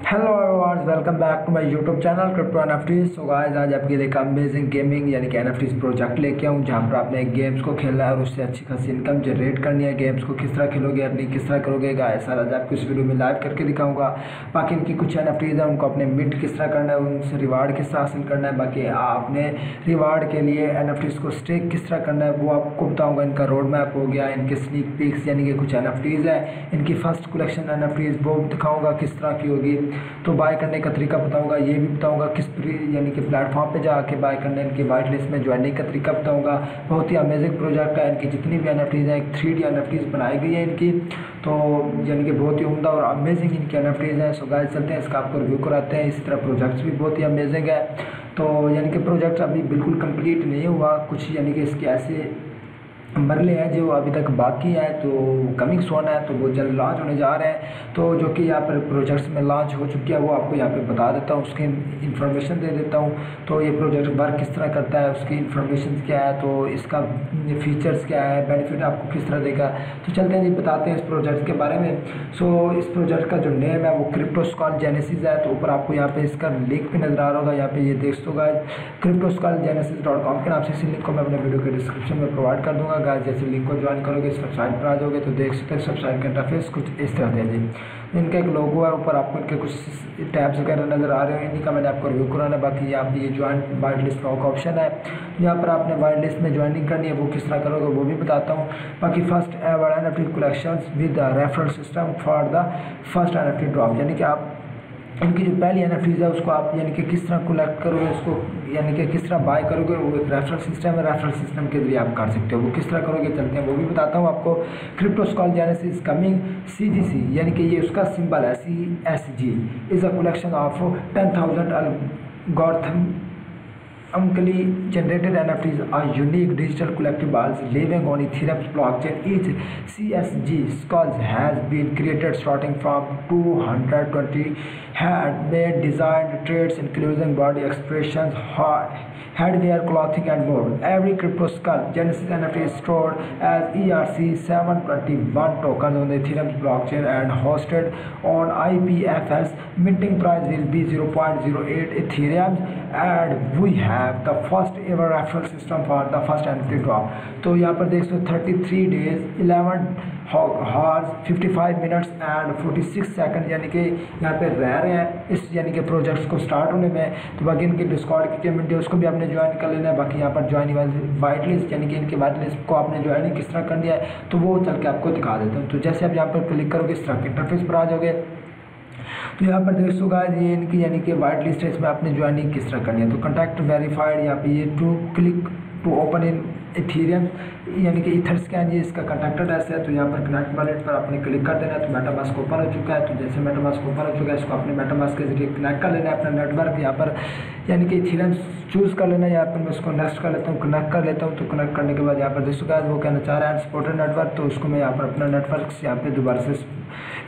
Hello everyone, welcome back to my YouTube channel crypto NFTs. So guys, आज आपके लिए एक अमेजिंग गेमिंग यानी कि एनएफटीज प्रोजेक्ट लेके आऊँ जहाँ पर आपने गेम्स को खेलना है और उससे अच्छी खासी इनकम जनरेट करनी है। गेम्स को किस तरह खेलोगे, अर्निंग किस तरह करोगे गाइस, सारा आज आपको इस वीडियो में लाइव करके दिखाऊंगा। बाकी इनकी कुछ एनएफटीज है, उनको अपने मिंट किस तरह करना है, उनसे रिवार्ड किस तरह हासिल करना है, बाकी आपने रिवार्ड के लिए एनएफटीज को स्टेक किस तरह करना है वो आपको बताऊँगा। इनका रोड मैप हो गया, इनके स्नीक पिक्स यानी कि कुछ एनएफटीज है, इनकी फर्स्ट कलेक्शन एनएफटीज वो दिखाऊँगा किस तरह की होगी। तो बाय करने का तरीका बताऊंगा, ये भी बताऊंगा किस यानी कि प्लेटफॉर्म पे जाके बाय करना है, इनकी वाइट लिस्ट में ज्वाइनिंग का तरीका बताऊंगा। बहुत ही अमेजिंग प्रोजेक्ट है। इनकी जितनी भी एनएफटीज हैं, 3D एनएफटीज बनाई गई है इनकी, तो यानी कि बहुत ही उम्दा और अमेजिंग इनकी एनएफटीज हैं। सो गाइस, चलते हैं इसका आपको रिव्यू कराते हैं। इसी तरह प्रोजेक्ट्स भी बहुत ही अमेजिंग है। तो यानी कि प्रोजेक्ट्स अभी बिल्कुल कंप्लीट नहीं हुआ, कुछ यानी कि इसके ऐसे मरले हैं जो अभी तक बाकी है, तो कमिंग सोन है, तो वो जल्द लॉन्च होने जा रहे हैं। तो जो कि यहाँ पर प्रोजेक्ट्स में लॉन्च हो चुकी है वो आपको यहाँ पे बता देता हूँ, उसकी इन्फॉर्मेशन दे देता हूँ। तो ये प्रोजेक्ट वर्क किस तरह करता है, उसकी इन्फॉर्मेशन क्या है, तो इसका फीचर्स क्या है, बेनिफिट आपको किस तरह देगा। तो चलते हैं जी, बताते हैं इस प्रोजेक्ट के बारे में। सो इस प्रोजेक्ट का जो नेम है वो क्रिप्टोस्कॉल जेनेसिस है। तो ऊपर आपको यहाँ पे इसका लिंक भी नजर आ रहा होगा, यहाँ पे ये देख सकते क्रिप्टोस्कॉलजेनेसिस.com के नाम से। इसी लिंक को मैं अपने वीडियो के डिस्क्रिप्शन में प्रोवाइड कर दूंगा गाइस। जैसे लिंक को ज्वाइन करोगे, इस वेबसाइट पर आ जाओगे तो देख सकते हैं वेबसाइट का इंटरफेस कुछ इस तरह है जी। इनका एक लोगो है, ऊपर आपको इनके कुछ टैब्स वगैरह नजर आ रहे हैं, इन्हीं का मैंने आपको रिव्यू कराना है। बाकी यहाँ पे ये ज्वाइन वाइट लिस्ट का ऑप्शन है, यहाँ पर आपने वाइट लिस्ट में ज्वाइनिंग करनी है, वो किस तरह करोगे वो भी बताता हूँ। बाकी first ever NFT collection with referral system for the first NFT drop, यानी कि आप इनकी जो पहली एनएफटीज है उसको आप यानी कि किस तरह कलेक्ट करोगे, उसको यानी कि किस तरह बाय करोगे, वो एक रेफरल सिस्टम है। रेफरल सिस्टम के जरिए आप कर सकते हो, वो किस तरह करोगे चलते हैं वो भी बताता हूँ आपको। क्रिप्टोस्कॉल जेनेसिस कमिंग CGC, यानी कि ये उसका सिंबल है, CSG is a collection of 10,000 algorithmically generated NFTs are unique digital collectibles living on Ethereum's blockchain. Each CSG skull has been created starting from 220 handmade designed traits including body expressions, headwear, clothing, and more. Every crypto skull Genesis NFT is stored as ERC-721 tokens on the Ethereum blockchain and hosted on IPFS. Minting price will be 0.08 Ethereum, and we have the first ever referral system for the first NFT drop. तो यहाँ पर देख सकते 33 days 11 hours 55 minutes and 46 second यानी कि यहाँ पे रह रहे हैं इस यानी कि प्रोजेक्ट्स को स्टार्ट होने में। तो बाकी इनकी डिस्कॉर्ड की कम्युनिटी उसको भी आपने ज्वाइन कर लेना है। बाकी यहाँ पर ज्वाइन वाइट लिस्ट यानी कि इनकी वाइट लिस्ट को आपने ज्वाइन किस तरह करनी है तो वो चल के आपको दिखा देता हूँ। तो जैसे आप यहाँ पर क्लिक करोगे इस तरह के इंटरफेस पर आ जाओगे, तो यहाँ पर देख सो गाइस ये इनकी यानी कि वाइट लिस्ट है, इसमें आपने ज्वाइनिंग किस तरह करनी है। तो कॉन्टैक्ट वेरीफाइड, यहाँ पे ये to click to open in Ethereum यानी कि ईथर स्कैन, ये इसका कॉन्टैक्ट एड्रेस है। तो यहाँ पर कनेक्ट वॉलेट पर आपने क्लिक कर देना है। तो मेटामास्क ओपन हो चुका है। तो जैसे मेटामास्क ओपन हो चुका है, इसको अपने मेटामास्क के जरिए कनेक्ट कर लेना है अपना नेटवर्क। यहाँ पर यानी कि इथीरियम चूज़ कर लेना है। यहाँ पर मैं इसको नेक्स्ट कर लेता हूँ, कनेक्ट कर लेता हूँ। तो कनेक्ट करने के बाद यहाँ पर देख चुका है वो कहना चाह रहा है सपोर्टेड नेटवर्क, तो उसको मैं यहाँ पर अपना नेटवर्क से यहाँ पे दोबारा से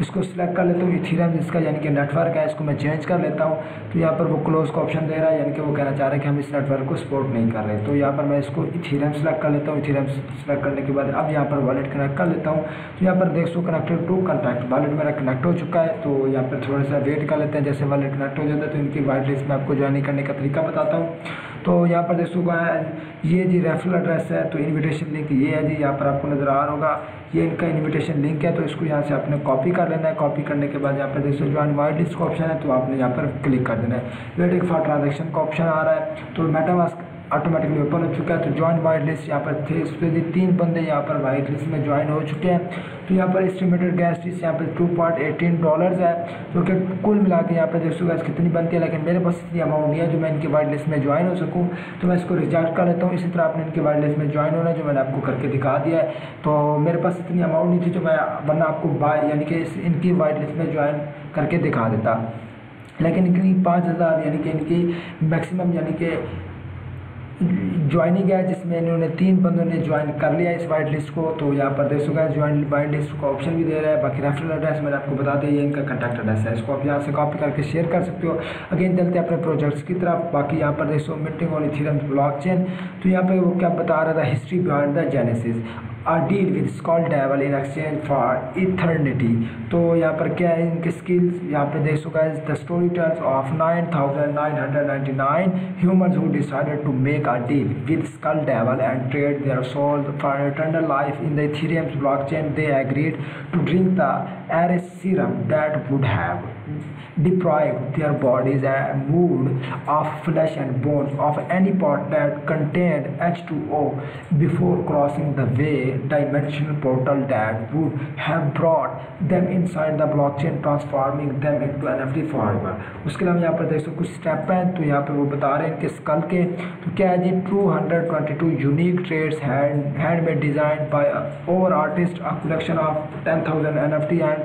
इसको सिलेक्ट कर लेता हूँ। इथीरियम इसका यानी कि नेटवर्क है, इसको मैं चेंज कर लेता हूँ। तो यहाँ पर वो क्लोज का ऑप्शन दे रहा है, यानी कि वो कहना चाह रहा है कि हम इस नेटवर्क को सपोर्ट नहीं कर रहे। तो यहाँ पर मैं इसको इथीरियम सेलेक्ट कर लेता हूँ। इथीरियम सेलेक्ट करने के बाद अब यहाँ पर वॉलेट कनेक्ट कर लेता हूँ। तो यहाँ पर देख so connected to contact, wallet मेरा कनेक्ट हो चुका है। तो यहाँ पर थोड़ा सा वेट कर लेते हैं, जैसे वॉलेट कनेक्ट हो जाता है तो इनकी वाइट लिस्ट में आपको ज्वाइन करने का तरीका बताता हूँ। तो यहाँ पर देखो ये जी रेफरल एड्रेस है, तो इनविटेशन लिंक ये है जी, यहाँ पर आपको नज़र आ रहा होगा ये इनका इनविटेशन लिंक है। तो इसको यहाँ से आपने कॉपी कर लेना है। कॉपी करने के बाद यहाँ पर देखो ज्वाइन वाइट लिस्ट का ऑप्शन है, तो आपने यहाँ पर क्लिक कर देना है। वेटिंग फॉर ट्रांजेक्शन का ऑप्शन आ रहा है, तो मेटामास्क ऑटोमेटिकली ओपन हो चुका है। तो ज्वाइन वाइट लिस्ट यहाँ पर थे, इस पर 3 बंदे यहाँ पर वाइट लिस्ट में ज्वाइन हो चुके हैं। तो यहाँ पर एस्टिमेटेड गैस फीस यहाँ पर $2.18 है, जो कि कुल मिला के यहाँ पर देखो गैस कितनी बनती है। लेकिन मेरे पास इतनी अमाउंट नहीं है जो मैं इनकी वाइट लिस्ट में ज्वाइन हो सकूँ, तो मैं इसको रिजेक्ट कर लेता हूँ। इसी तरह आपने इनकी वाइट लिस्ट में ज्वाइन होना है, जो मैंने आपको करके दिखा दिया है। तो मेरे पास इतनी अमाउंट नहीं थी जो मैं वरना आपको बाय यानी कि इनकी वाइट लिस्ट में ज्वाइन करके दिखा देता। लेकिन इनकी 5,000 यानी कि इनकी मैक्सिमम यानी कि ज्वाइनिंग है, जिसमें इन्होंने 3 बंदों ने ज्वाइन कर लिया इस वाइट लिस्ट को। तो यहाँ पर देख सकते हैं ज्वाइन वाइट लिस्ट का ऑप्शन भी दे रहा है। बाकी रेफरल एड्रेस मैंने आपको बता दिया, ये इनका कॉन्टैक्ट एड्रेस है, इसको आप यहाँ से कॉपी करके शेयर कर सकते हो। अगेन चलते हैं अपने प्रोजेक्ट्स की तरफ। बाकी यहाँ पर देखो मिंटिंग ऑन इथीरियम ब्लॉकचेन, तो यहाँ पे वो क्या बता रहा था, history behind the genesis. a deal with Skull Devil in exchange for eternity. तो यहाँ पर क्या है इनके skills, यहाँ पे देख सको guys, the story tells of 9,999 humans who decided to make a deal with Skull Devil and trade their souls for eternal life in the Ethereum's blockchain. They agreed to drink the Ares serum that would have deprived their bodies and mood of flesh and bones of any part that contained H2O before crossing the way dimensional portal that would have brought them inside the blockchain, transforming them into NFT forever. उसके अलावा यहाँ पर देख सकते कुछ step हैं, तो यहाँ पे वो बता रहे हैं इनके स्कल के, तो क्या है जी 222 unique trades handmade designed by our artist, a collection of 10,000 NFT and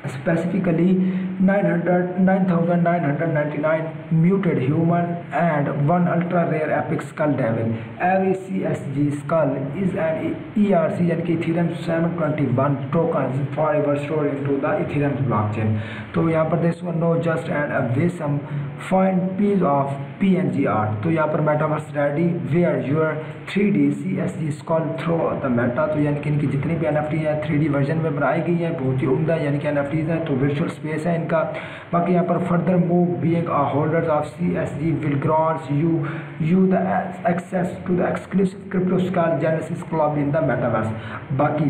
specifically 9,999 muted human and one ultra rare epic skull devil. Every CSG skull is an ERC यानी कि Ethereum 721 tokens forever stored into the Ethereum blockchain. तो यहाँ पर this one no just and a some find piece of PNG art. तो यहाँ पर metaverse ready where your 3D CSG skull through the meta. तो यानी कि इनकी जितनी भी NFT है 3D वर्जन में बनाई गई है, बहुत ही उम्दा यानी कि NFTs है, तो virtual space है इनका. बाकी यहाँ पर further move being a holders of CSG will grant you the access to the exclusive crypto skull Genesis Club in the metaverse. बाकी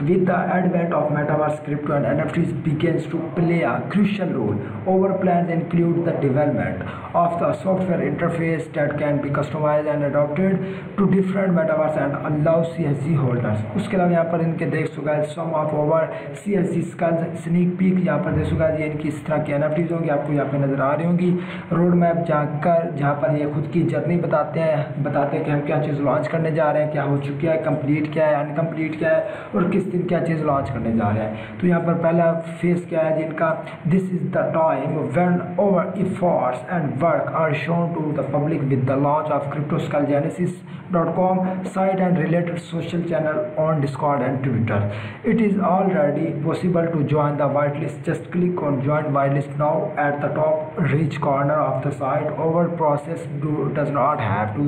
with the advent of metaverse, crypto and NFTs begins to play a crucial role. Our plans include the development of the software interface that can be customized and adapted to different metaverse and allow CSG holders. उसके अलावा यहाँ पर इनके देख सको some of our CSG skulls sneak peek, यहाँ पर देख सको ये इनकी इस तरह की NFTs होंगी, आपको यहाँ पे नजर आ रही होंगी. रोड मैप जहाँ पर ये खुद की जर्नी बताते हैं कि हम क्या चीज़ लॉन्च करने जा रहे हैं, क्या हो चुका है, कंप्लीट क्या है, अनकम्प्लीट क्या है और किस दिन क्या चीज़ लॉन्च करने जा रहे हैं. तो यहाँ पर पहला फेज क्या है जिनका, this is the time when over efforts and work are shown to the public with the launch of cryptoskullgenesis.com site and related social channel on Discord and Twitter. It is already possible to join the whitelist. Just click on join whitelist now at the top reach corner of the site. Our process does not have to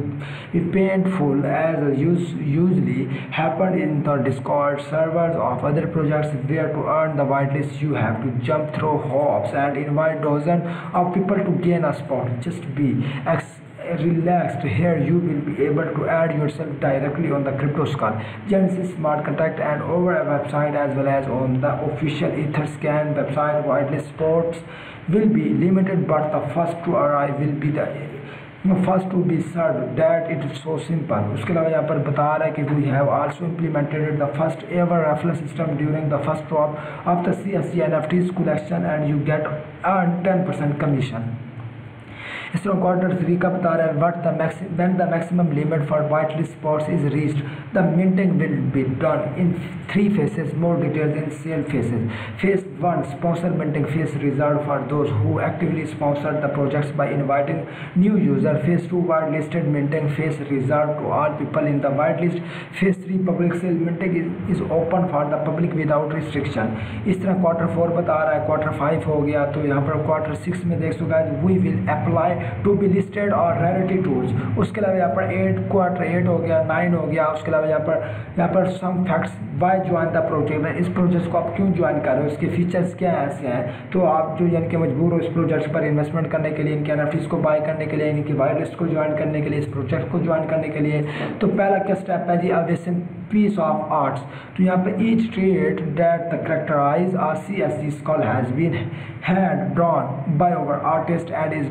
be painful as usually happened in the Discord servers of other projects where to earn the whitelist you have to jump through hoops and invite dozens of people to gain a spot. Just be relaxed. Here you will be able to add yourself directly on the CryptoSkull Genesis smart contract and over a website as well as on the official Etherscan website. Whitelist spots will be limited, but the first to arrive will be the first to be served. That it is so simple. उसके अलावा यहाँ पर बता रहा है कि we have also implemented the first ever referral system during the first drop of the CSG NFTs collection and you get earn 10% commission. इस तरह क्वार्टर 3 का बता रहा है when the maximum limit for whitelist spots is reached, the minting will be done in 3 phases. More details in sale phases. Phase 1 sponsor minting phase reserved for those who actively sponsor the projects by inviting new users. Phase 2 whitelisted minting phase reserved to all people in the whitelist. Phase 3 public sale minting is open for the public without restriction. इस तरह quarter 4 बता रहा है, quarter 5 हो गया, तो यहाँ पर क्वार्टर 6 में देख सको we will apply to be listed और rarity tools. उसके अलावा यहाँ पर 8 क्वार्टर 8 हो गया, 9 हो गया. उसके अलावा यहाँ पर some facts why join the project. इस प्रोजेक्ट को आप क्यों ज्वाइन कर रहे हो, इसके फीचर्स क्या ऐसे हैं, तो आप जो यानी कि मजबूर हो इस प्रोजेक्ट पर इन्वेस्टमेंट करने के लिए, इनके NFTs को बाय करने के लिए, इनकी वाइट को ज्वाइन करने के लिए, इस प्रोजेक्ट को ज्वाइन करने के लिए. तो पहला क्या स्टेप है जी, अवेसन piece of arts. तो यहाँ पे each trait that the characterize a CSG skull has been hand drawn by our artist and is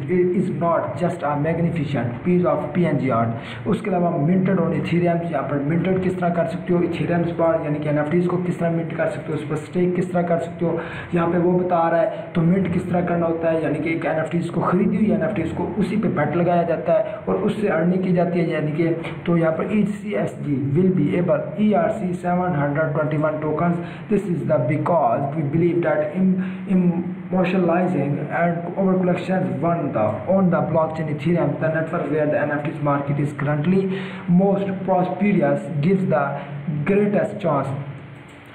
not just a magnificent piece of PNG art. उसके अलावा minted on Ethereum, यहाँ पर minted किस तरह कर सकते हो Ethereum पर, यानी कि NFTs को किस तरह mint कर सकते हो, उस पर स्टेक किस तरह कर सकते हो, यहाँ पे वो बता रहा है. तो mint किस तरह करना होता है, यानी कि एक NFTs को खरीदी हुई NFTs को उसी पे bet लगाया जाता है और उससे अर्निंग की जाती है, यानी कि तो यहाँ पर each CSG will be able ERC 721 tokens. This is the because we believe that immortalizing and our collections on the blockchain Ethereum, the network where the NFTs market is currently most prosperous, gives the greatest chance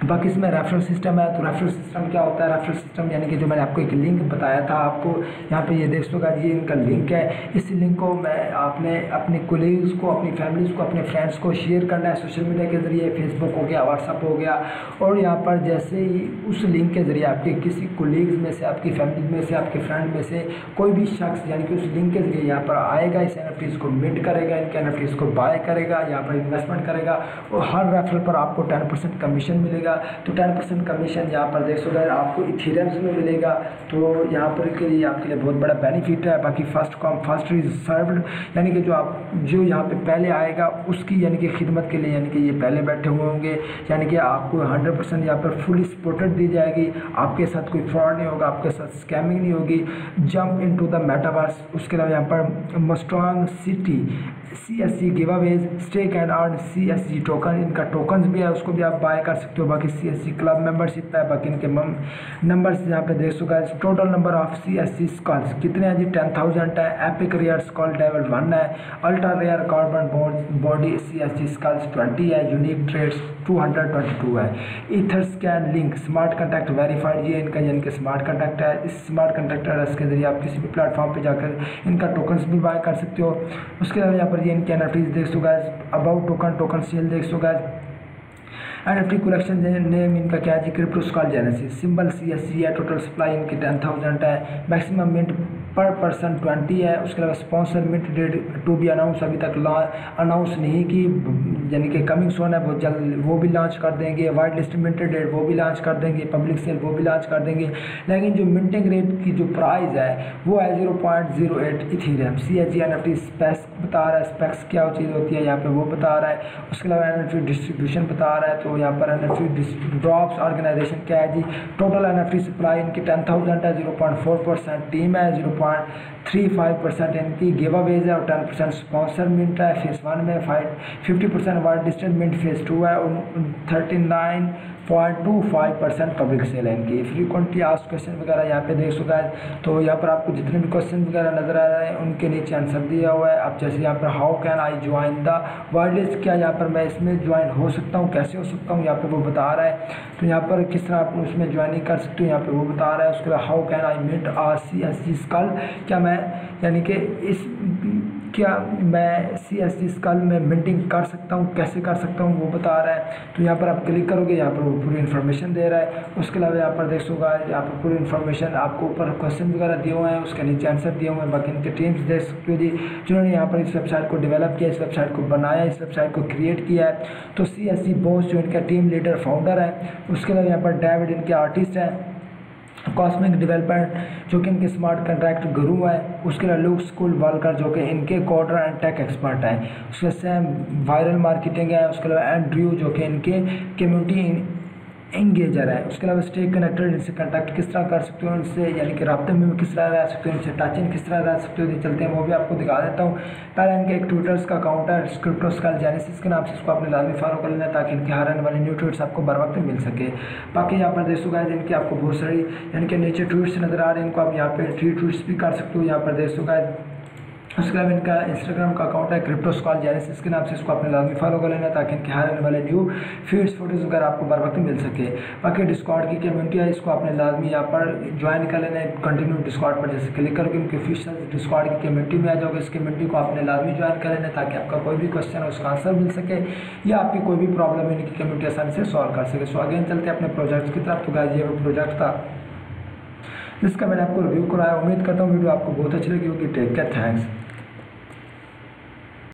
बाकी इसमें referral system है। तो referral system क्या होता है? Referral system यानी कि जो मैंने आपको एक लिंक बताया था, आपको यहाँ पे ये देख सको ये इनका लिंक है। इस लिंक को मैं आपने अपने कोलीग्स को, अपनी फैमिलीज़ को, अपने फ्रेंड्स को शेयर करना है सोशल मीडिया के ज़रिए, फेसबुक हो गया, व्हाट्सअप हो गया। और यहाँ पर जैसे ही उस लिंक के ज़रिए आपके किसी कोलीग्स में से, आपकी फैमिली में से, आपके फ्रेंड में से कोई भी शख्स यानी कि उस लिंक के ज़रिए यहाँ पर आएगा, इस NFTs को मिंट करेगा, इनके NFTs को बाय करेगा, यहाँ पर इन्वेस्टमेंट करेगा और हर रेफरल पर आपको 10% कमीशन मिलेगा। तो 10% कमीशन यहाँ पर देख सकते हैं आपको इथेरियम्स में मिलेगा। तो यहाँ पर के लिए आपके लिए बहुत बड़ा बेनिफिट है। बाकी फर्स्ट कम फर्स्ट रिजर्व्ड यानी कि जो यहाँ पे पहले आएगा उसकी यानी कि खिदमत के लिए यानी कि ये पहले बैठे हुए होंगे, यानी कि आपको 100% यहाँ पर फुली सपोर्टेड दी जाएगी। आपके साथ कोई फ्रॉड नहीं होगा, आपके साथ स्कैमिंग नहीं होगी। जंप इनटू द मेटावर्स, उसके अलावा यहाँ पर मस्ट्रॉन्ग सिटी CSG giveaways, stake and earn CSG token, इनका टोकन्स भी है, उसको भी आप बाय कर सकते हो। बाकी CSG क्लब मेंबरशिप है। बाकी इनके नंबर्स यहाँ पे देख सकते हैं। Total number of CSG Scholtz कितने हैं जी? 10,000 है। एपिक रेयर स्कॉल लेवल 1 है। Ultra rare carbon body CSG skulls 20 है। यूनिक ट्रेड्स 222 है। Ether scan link smart contact verified, ये इनका यानी कि स्मार्ट कॉन्टैक्ट है। इस स्मार्ट कॉन्टैक्ट एड्रेस के जरिए आप किसी भी प्लेटफॉर्म पे जाकर इनका टोकन्स भी बाय कर सकते हो। उसके अलावा यहाँ पर ये इनके NFTs देख सको गाइस, अबाउट टोकन सेल देख सको गाइस। NFT कलेक्शन नेम इनका क्या है जी? क्रिप्टो स्कॉल जेनेसिस। सिंबल CSG है। टोटल सप्लाई इनकी 10,000 है। मैक्सिमम मिंट पर पर्सन 20 है। उसके अलावा sponsor mint date to be announce, अभी तक अनाउंस नहीं की, यानी कि कमिंग सोन है, बहुत जल्द वो भी लॉन्च कर देंगे। वाइट लिस्ट मिंटेड डेट वो भी लॉन्च कर देंगे। पब्लिक सेल वो भी लॉन्च कर देंगे। लेकिन जो मिंटिंग रेट की जो प्राइस है वो है 0.08 इथेरियम। CSG NFT स्पेक्स बता रहा है, स्पेक्स क्या चीज़ होती है यहाँ पे वो बता रहा है। उसके अलावा NFT डिस्ट्रीब्यूशन बता रहा है। तो यहाँ पर NFT ड्रॉप्स ऑर्गेनाइजेशन क्या है जी? टोटल NFT सप्लाई इनकी 10,000 है। 0.4% टीम है। 0.35% इनकी गिव अवेज है और 10% स्पॉन्सर मिंट है। फेज 1 में 50% वाइट लिस्टेड मिंट, फेज 2 है और 39.25% पब्लिक सेल है इनकी। फ्रीक्वेंटली आस्क्ड क्वेश्चन वगैरह यहाँ पे देख सकते हैं। तो यहाँ पर आपको जितने भी क्वेश्चन वगैरह नजर आ रहे हैं उनके नीचे आंसर दिया हुआ है। अब जैसे यहाँ पर how can I join the world list, क्या यहाँ पर मैं इसमें ज्वाइन हो सकता हूँ, कैसे हो सकता हूँ, यहाँ पे वो बता रहा है। तो यहाँ पर किस तरह आप उसमें ज्वाइनिंग कर सकते हो यहाँ पे वो बता रहा है। उसके बाद how can I meet CSG skull, क्या मैं यानी कि मैं CSG स्कॉल में मिंटिंग कर सकता हूँ, कैसे कर सकता हूँ वो बता रहा है। तो यहाँ पर आप क्लिक करोगे, यहाँ पर वो पूरी इन्फॉर्मेशन दे रहा है। उसके अलावा यहाँ पर देख सकूँगा, यहाँ पर पूरी इन्फॉर्मेशन आपको ऊपर क्वेश्चन वगैरह दिए हुए हैं, उसके नीचे आंसर दिए हुए हैं। बाकी इनके टीम्स देख सकते हो जी, जिन्होंने यहाँ पर इस वेबसाइट को डेवलप किया, इस वेबसाइट को बनाया, इस वेबसाइट को क्रिएट किया है। तो CSG बॉस जो इनका टीम लीडर फाउंडर है। उसके अलावा यहाँ पर डेविड इनके आर्टिस्ट हैं। कॉस्मिक डेवलपमेंट जो कि इनके स्मार्ट कॉन्ट्रैक्ट गुरु है। उसके अलावा लुक स्कूल वालकर जो कि इनके कोडर एंड टेक एक्सपर्ट है। उसके सैम वायरल मार्केटिंग है। उसके अलावा एंड्रयू जो कि इनके कम्युनिटी एंगेजर है। उसके अलावा स्टे कनेक्टेड, इनसे कॉन्टैक्ट किस तरह कर सकते हो, इनसे यानी कि राब्ते में किस तरह रह सकते हो, इनसे टच इन किस तरह रह सकते हो, चलते हैं वो भी आपको दिखा देता हूँ। पहले इनके एक ट्विटर्स का अकाउंट है क्रिप्टो स्कॉल जेनेसिस के नाम से, इसको आपने लाजमी फॉलो कर लेना ताकि इनके हर आने वाले न्यू ट्वीट्स आपको बर वक्त मिल सके। बाकी यहाँ पर देख सकते हैं इनके आपको बहुत सारी यानी कि नीचे ट्वीट्स नजर आ रहे हैं, इनको आप यहाँ पे ट्वीट्स भी कर सकते हो। यहाँ पर देख सकते हैं उसके अलावा इनका इंस्टाग्राम का अकाउंट है क्रिप्टो स्कॉल जेनेसिस के नाम से, इसको आपने लाजमी फॉलो कर लेना ताकि इनके हर आने वाले न्यू फीड्स फोटोज़ वगैरह आपको बर वक्त मिल सके। बाकी डिस्कॉर्ड की कम्युनिटी है, इसको आपने लाजमी यहाँ पर ज्वाइन कर लेना है। कंटिन्यू डिस्कॉर्ड पर जैसे क्लिक करोगे उनके ऑफिशियल डिस्कॉर्ड की कम्युनिटी में आ जाओगे। इस कम्युनिटी को आपने लाजमी ज्वाइन कर लेना है ताकि आपका कोई भी क्वेश्चन है उसका आंसर मिल सके या आपकी कोई भी प्रॉब्लम है इनकी कम्युनिटी आसानी से सॉल्व कर सके। सो अगेन चलते हैं अपने प्रोजेक्ट्स की तरफ। तो गाइस ये वो प्रोजेक्ट था जिसका मैंने आपको रिव्यू कराया। उम्मीद करता हूँ वीडियो आपको बहुत अच्छी लगी होगी। Take care, thanks.